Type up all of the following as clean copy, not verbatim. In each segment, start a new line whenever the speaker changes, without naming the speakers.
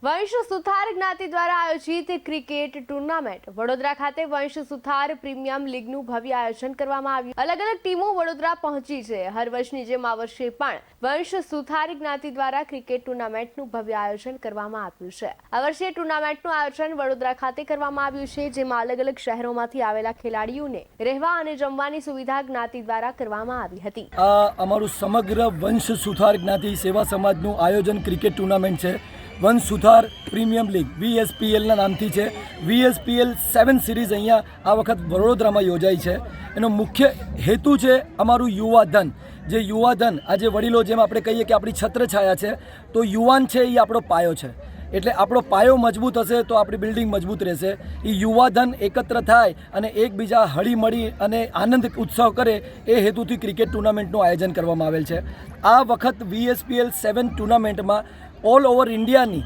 વંશ સુથાર જ્ઞાતિ દ્વારા આયોજિત ક્રિકેટ ટુર્નામેન્ટ વડોદરા ખાતે વંશ સુથાર પ્રીમિયમ લીગનું ભવ્ય આયોજન કરવામાં આવ્યું। અલગ અલગ ટીમો વડોદરા પહોંચી છે। હર વર્ષની જેમ આ વર્ષે પણ વંશ સુથાર જ્ઞાતિ દ્વારા ક્રિકેટ ટુર્નામેન્ટનું ભવ્ય આયોજન કરવામાં આવ્યું છે। આ વર્ષે ટુર્નામેન્ટનું આયોજન વડોદરા ખાતે કરવામાં આવ્યું છે, જેમાં અલગ અલગ શહેરોમાંથી આવેલા ખેલાડીઓને રહેવા અને જમવાની સુવિધા જ્ઞાતિ દ્વારા કરવામાં આવી હતી।
આ અમારું સમગ્ર વંશ સુથાર જ્ઞાતિ સેવા સમાજનું આયોજન ક્રિકેટ ટુર્નામેન્ટ છે। વંશ સુથાર પ્રીમિયમ લીગ VSPLના નામથી છે। VSPL 7 સિરીઝ અહીંયા આ વખત વડોદરામાં યોજાઈ છે। એનો મુખ્ય હેતુ છે અમારું યુવાધન, જે યુવાધન આજે વડીલો જેમ આપણે કહીએ કે આપણી છત્રછાયા છે, તો યુવાન છે એ આપણો પાયો છે। એટલે આપણો પાયો મજબૂત હશે તો આપણી બિલ્ડિંગ મજબૂત રહેશે। એ યુવાધન એકત્ર થાય અને એકબીજા હળી મળી અને આનંદ ઉત્સવ કરે એ હેતુથી ક્રિકેટ ટુર્નામેન્ટનું આયોજન કરવામાં આવેલ છે। આ વખત VSPL 7 ટુર્નામેન્ટમાં ઓલ ઓવર ઇન્ડિયાની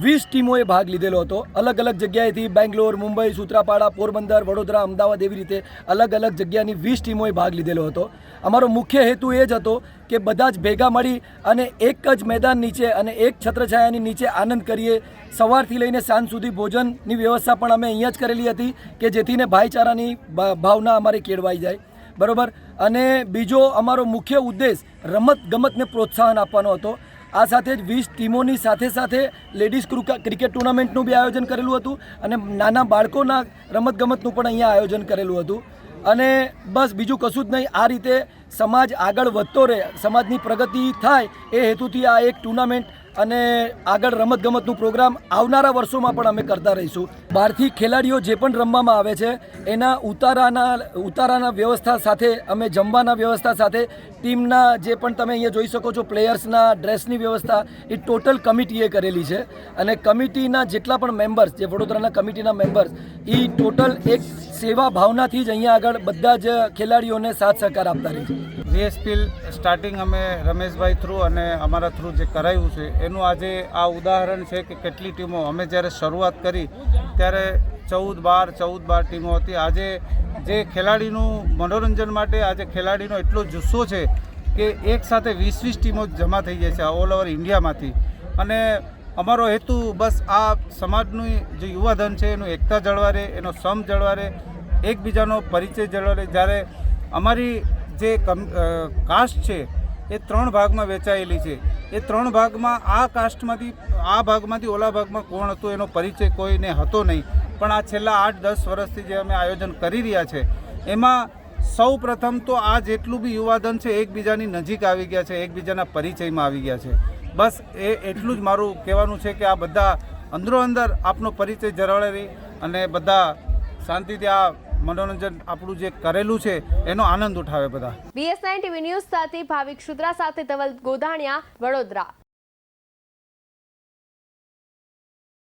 20 ટીમોએ ભાગ લીધેલો હતો। અલગ અલગ જગ્યાએથી બેંગ્લોર, મુંબઈ, સૂત્રાપાડા, પોરબંદર, વડોદરા, અમદાવાદ એવી રીતે અલગ અલગ જગ્યાની 20 ટીમોએ ભાગ લીધેલો હતો। અમારો મુખ્ય હેતુ એ જ હતો કે બધા જ ભેગા મળી અને એક જ મેદાન નીચે અને એક છત્રછાયાની નીચે આનંદ કરીએ। સવારથી લઈને સાંજ સુધી ભોજનની વ્યવસ્થા પણ અમે અહીંયા જ કરેલી હતી કે જેથીને ભાઈચારાની ભાવના અમારી કેળવાઈ જાય, બરાબર। અને બીજો અમારો મુખ્ય ઉદ્દેશ રમતગમતને પ્રોત્સાહન આપવાનો હતો। આ સાથે જ 20 ટીમોની સાથે સાથે લેડીઝ ક્રિકેટ ટુર્નામેન્ટનું બી આયોજન કરેલું હતું અને નાના બાળકોના રમતગમતનું પણ અહીંયા આયોજન કરેલું હતું। અને બસ બીજું કશું જ નહીં, આ રીતે સમાજ આગળ વધતો રહે, સમાજની પ્રગતિ થાય એ હેતુથી આ એક ટુર્નામેન્ટ અને આગળ રમતગમતનું પ્રોગ્રામ આવનારા વર્ષોમાં પણ અમે કરતા રહીશું। બહારથી ખેલાડીઓ જે પણ રમવામાં આવે છે એના ઉતારાના વ્યવસ્થા સાથે અમે જમવાના વ્યવસ્થા સાથે ટીમના જે પણ તમે અહીંયા જોઈ શકો છો પ્લેયર્સના ડ્રેસની વ્યવસ્થા એ ટોટલ કમિટીએ કરેલી છે। અને કમિટીના જેટલા પણ મેમ્બર્સ, જે વડોદરાના કમિટીના મેમ્બર્સ, એ ટોટલ એક સેવા ભાવનાથી જ અહીંયા આગળ બધા જ ખેલાડીઓને સાથ સહકાર આપતા રહે છે।
VSPL સ્ટાર્ટિંગ અમે રમેશભાઈ થ્રુ અને અમારા થ્રુ જે કરાયું છે એનું આજે આ ઉદાહરણ છે કે કેટલી ટીમો, અમે જ્યારે શરૂઆત કરી ત્યારે 14-12 ટીમો હતી। આજે જે ખેલાડીનું મનોરંજન માટે આજે ખેલાડીનો એટલો જુસ્સો છે કે એક સાથે 20 ટીમો જમા થઈ જાય છે ઓલ ઓવર ઇન્ડિયામાંથી। અને અમારો હેતુ બસ આ સમાજનું જે યુવાધન છે એનું એકતા જળવાય રહે, એનો સમ જળવાય રહે, એકબીજાનો પરિચય જળવાય રહે। જ્યારે અમારી જે કાસ્ટ છે એ 3 ભાગમાં વહેંચાયેલી છે, એ 3 ભાગમાં આ કાસ્ટમાંથી આ ભાગમાંથી ઓલા ભાગમાં કોણ હતું એનો પરિચય કોઈને હતો નહીં। પણ આ છેલ્લા 8-10 વર્ષથી જે અમે આયોજન કરી રહ્યા છે એમાં સૌ પ્રથમ તો આ જેટલું બી યુવાધન છે એકબીજાની નજીક આવી ગયા છે, એકબીજાના પરિચયમાં આવી ગયા છે। બસ એટલું જ મારું કહેવાનું છે કે આ બધા અંદરો અંદર આપનો પરિચય જળવાઈ રહી અને બધા શાંતિથી આ મનોરંજન આપણું જે કરેલું છે એનો આનંદ ઉઠાવે બધા।
BS9 TV ન્યૂઝ સાથે ભાવિક શુદ્રા સાથે ધવલ ગોધાણિયા, વડોદરા।